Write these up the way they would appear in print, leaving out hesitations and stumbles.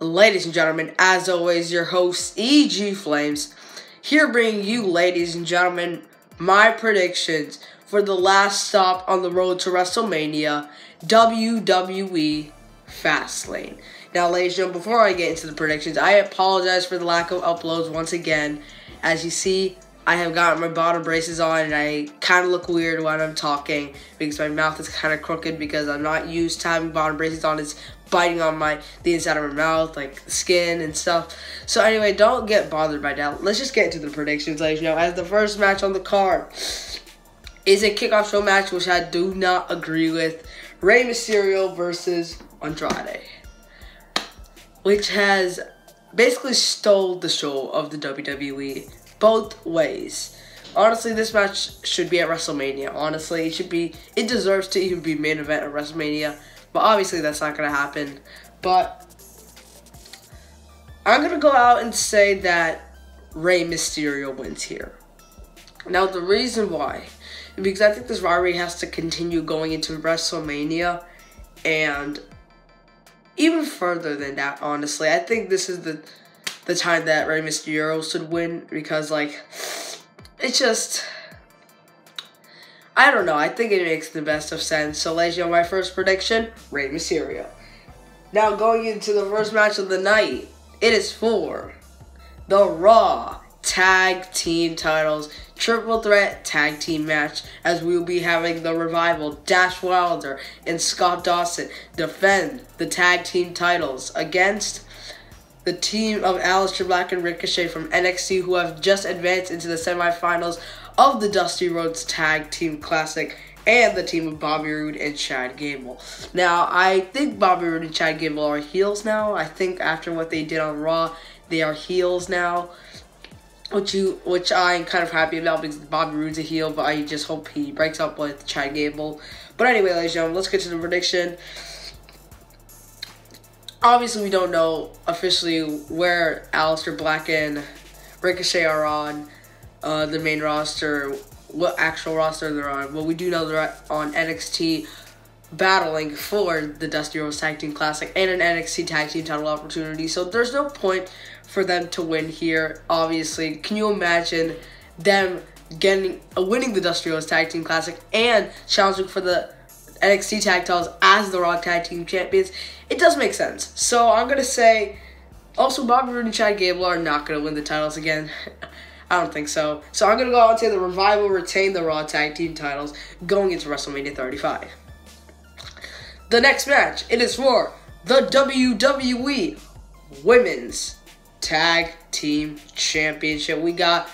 Ladies and gentlemen, as always, your host, EG Flames, here bringing you, ladies and gentlemen, my predictions for the last stop on the road to WrestleMania, WWE Fastlane. Now, ladies and gentlemen, before I get into the predictions, I apologize for the lack of uploads once again. As you see, I have got my bottom braces on and I kind of look weird when I'm talking because my mouth is kind of crooked because I'm not used to having bottom braces on. It's biting on the inside of my mouth, like the skin and stuff. So anyway, don't get bothered by that. Let's just get into the predictions, ladies and gentlemen. As the first match on the card is a kickoff show match, which I do not agree with. Rey Mysterio versus Andrade, which has basically stole the show of the WWE both ways. Honestly, this match should be at WrestleMania. Honestly, it deserves to even be main event at WrestleMania. But obviously, that's not going to happen. But I'm going to go out and say that Rey Mysterio wins here. Now, the reason why is because I think this rivalry has to continue going into WrestleMania. And even further than that, honestly. I think this is the time that Rey Mysterio should win. Because, it's just, I don't know. I think it makes the best of sense. So, ladies and gentlemen, my first prediction, Rey Mysterio. Now, going into the first match of the night, it is for the Raw Tag Team titles. Triple Threat Tag Team match, as we will be having the Revival, Dash Wilder, and Scott Dawson defend the Tag Team titles against the team of Aleister Black and Ricochet from NXT, who have just advanced into the semifinals of the Dusty Rhodes Tag Team Classic, and the team of Bobby Roode and Chad Gable. Now, I think Bobby Roode and Chad Gable are heels now. I think after what they did on Raw, they are heels now, which I'm kind of happy about because Bobby Roode's a heel, but I just hope he breaks up with Chad Gable. But anyway, ladies and gentlemen, let's get to the prediction. Obviously, we don't know officially where Aleister Black and Ricochet are on the main roster, what actual roster they're on. Well, we do know they're on NXT battling for the Dusty Rhodes Tag Team Classic and an NXT Tag Team title opportunity. So there's no point for them to win here, obviously. Can you imagine them winning the Dusty Rhodes Tag Team Classic and challenging for the NXT Tag titles as the Raw Tag Team Champions? It does make sense. So I'm going to say, also Bobby Roode and Chad Gable are not going to win the titles again. I don't think so. So I'm going to go out and say the Revival retain the Raw Tag Team titles going into WrestleMania 35. The next match, it is for the WWE Women's Tag Team Championship. We got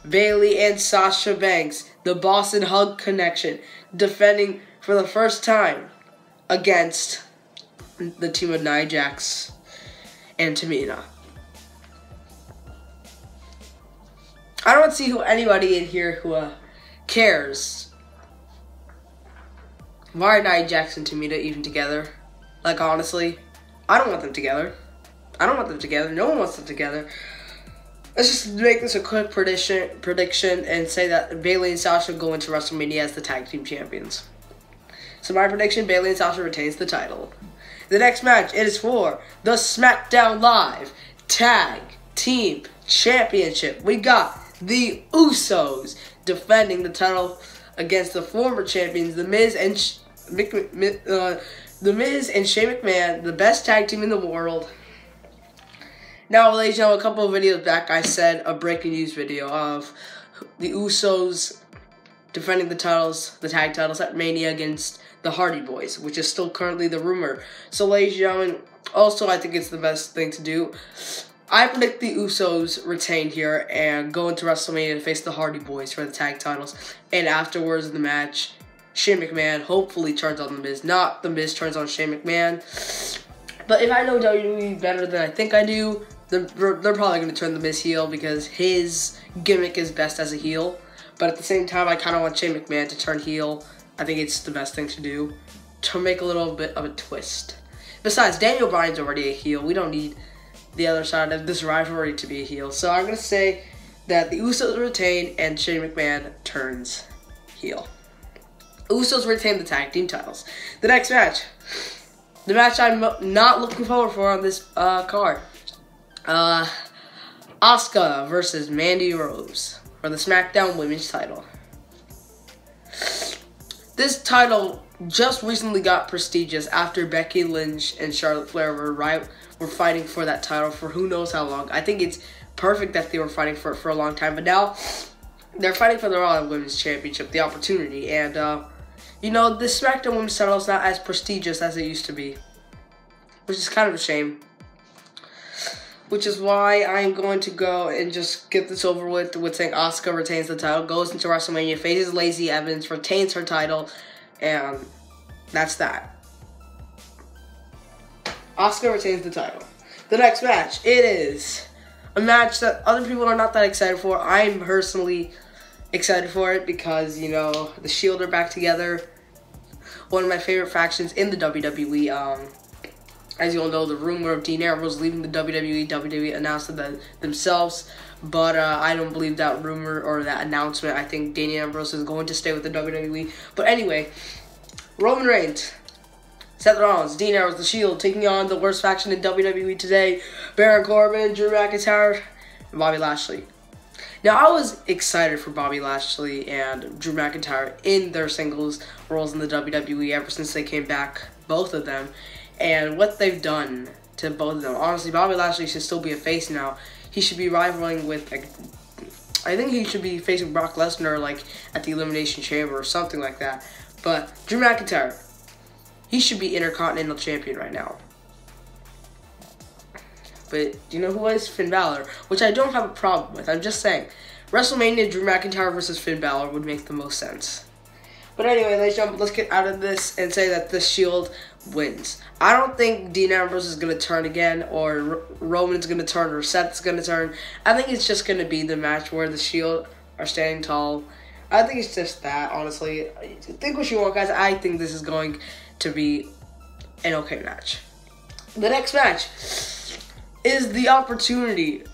Bayley and Sasha Banks, the Boston Hug Connection, defending for the first time against the team of Nia Jax and Tamina. I don't see anybody in here who cares. Why are Nia Jax and Tamina even together? Like, honestly, I don't want them together. I don't want them together. No one wants them together. Let's just make this a quick prediction and say that Bayley and Sasha go into WrestleMania as the Tag Team Champions. So my prediction, Bayley and Sasha retains the title. The next match, it is for the SmackDown Live Tag Team Championship. We got the Usos defending the title against the former champions, The Miz and Shane McMahon, the best tag team in the world. Now, ladies and gentlemen, a couple of videos back, I said a breaking news video of the Usos defending the titles, the tag titles at Mania against the Hardy Boys, which is still currently the rumor. So, ladies and gentlemen, also I think it's the best thing to do. I predict the Usos retain here and go into WrestleMania to face the Hardy Boys for the tag titles. And afterwards in the match, Shane McMahon hopefully turns on The Miz. Not The Miz turns on Shane McMahon. But if I know WWE better than I think I do, they're probably going to turn The Miz heel because his gimmick is best as a heel. But at the same time, I kind of want Shane McMahon to turn heel. I think it's the best thing to do to make a little bit of a twist. Besides, Daniel Bryan's already a heel. We don't need the other side of this rivalry to be a heel. So I'm going to say that the Usos retain and Shane McMahon turns heel. Usos retain the tag team titles. The next match, the match I'm not looking forward for on this card. Asuka versus Mandy Rose for the SmackDown Women's title. This title just recently got prestigious after Becky Lynch and Charlotte Flair were fighting for that title for who knows how long. I think it's perfect that they were fighting for it for a long time, but now they're fighting for the Raw Women's Championship, the opportunity, and you know, the SmackDown Women's title is not as prestigious as it used to be, which is kind of a shame. Which is why I'm going to go and just get this over with saying Asuka retains the title, goes into WrestleMania, faces Lacey Evans, retains her title, and that's that. Asuka retains the title. The next match, it is a match that other people are not that excited for. I'm personally excited for it because, you know, the Shield are back together. One of my favorite factions in the WWE. As you all know, the rumor of Dean Ambrose leaving the WWE announced it themselves, but I don't believe that rumor or that announcement. I think Dean Ambrose is going to stay with the WWE. But anyway, Roman Reigns, Seth Rollins, Dean Ambrose, The Shield, taking on the worst faction in WWE today, Baron Corbin, Drew McIntyre, and Bobby Lashley. Now, I was excited for Bobby Lashley and Drew McIntyre in their singles roles in the WWE ever since they came back, both of them. And what they've done to both of them. Honestly, Bobby Lashley should still be a face now. He should be rivaling with, like, I think he should be facing Brock Lesnar, like, at the Elimination Chamber or something like that. But Drew McIntyre, he should be Intercontinental Champion right now. But you know who is? Finn Balor, which I don't have a problem with. I'm just saying, WrestleMania Drew McIntyre versus Finn Balor would make the most sense. But anyway, ladies and gentlemen, let's get out of this and say that the Shield wins. I don't think Dean Ambrose is going to turn again, or Roman's going to turn, or Seth's going to turn. I think it's just going to be the match where the Shield are standing tall. I think it's just that, honestly. Think what you want, guys. I think this is going to be an okay match. The next match is the opportunity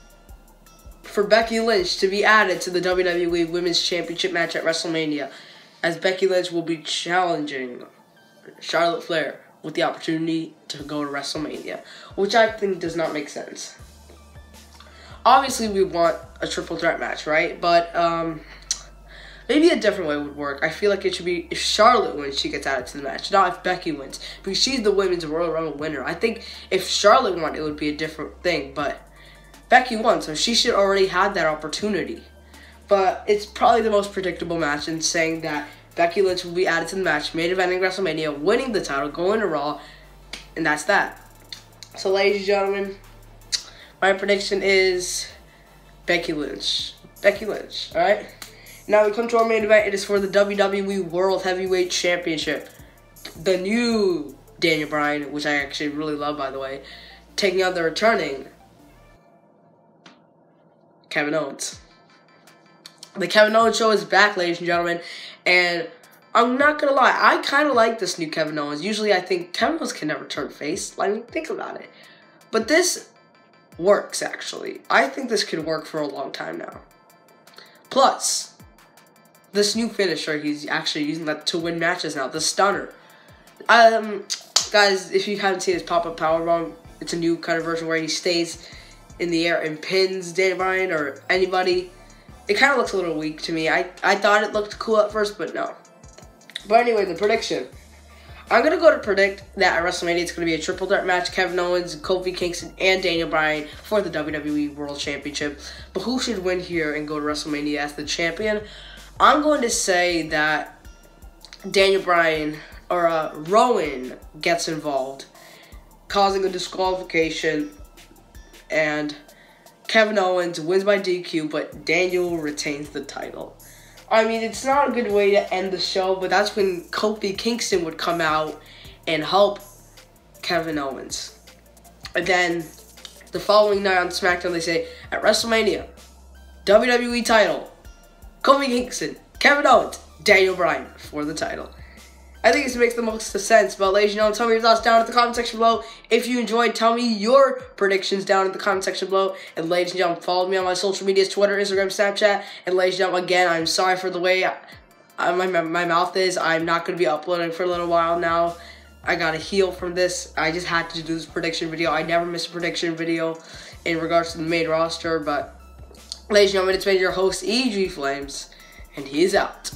for Becky Lynch to be added to the WWE Women's Championship match at WrestleMania, as Becky Lynch will be challenging Charlotte Flair with the opportunity to go to WrestleMania, which I think does not make sense. Obviously, we want a triple threat match, right? But maybe a different way would work. I feel like it should be if Charlotte wins, she gets added to the match, not if Becky wins, because she's the Women's Royal Rumble winner. I think if Charlotte won, it would be a different thing, but Becky won, so she should already have that opportunity. But it's probably the most predictable match in saying that Becky Lynch will be added to the match, main eventing WrestleMania, winning the title, going to Raw, and that's that. So, ladies and gentlemen, my prediction is Becky Lynch. Becky Lynch, alright? Now we come to our main event. It is for the WWE World Heavyweight Championship. The new Daniel Bryan, which I actually really love, by the way, taking on the returning Kevin Owens. The Kevin Owens show is back, ladies and gentlemen, and I'm not gonna lie, I kind of like this new Kevin Owens. Usually I think Kevin Owens can never turn face. I mean, think about it. But this works, actually. I think this could work for a long time now. Plus, this new finisher, he's actually using that to win matches now, the Stunner. Guys, if you haven't seen his pop-up powerbomb, it's a new kind of version where he stays in the air and pins Daniel Bryan or anybody. It kind of looks a little weak to me. I thought it looked cool at first, but no. But anyway, the prediction. I'm going to go to predict that at WrestleMania it's going to be a triple threat match. Kevin Owens, Kofi Kingston, and Daniel Bryan for the WWE World Championship. But who should win here and go to WrestleMania as the champion? I'm going to say that Daniel Bryan or Rowan gets involved, causing a disqualification, and Kevin Owens wins by DQ, but Daniel retains the title. I mean, it's not a good way to end the show, but that's when Kofi Kingston would come out and help Kevin Owens. And then the following night on SmackDown, they say, at WrestleMania, WWE title, Kofi Kingston, Kevin Owens, Daniel Bryan for the title. I think this makes the most sense, but ladies and gentlemen, tell me your thoughts down in the comment section below. If you enjoyed, tell me your predictions down in the comment section below. And ladies and gentlemen, follow me on my social medias, Twitter, Instagram, Snapchat. And ladies and gentlemen, again, I'm sorry for the way my mouth is. I'm not going to be uploading for a little while now. I got a heal from this. I just had to do this prediction video. I never miss a prediction video in regards to the main roster, but ladies and gentlemen, it's been your host, EG Flames, and he's out.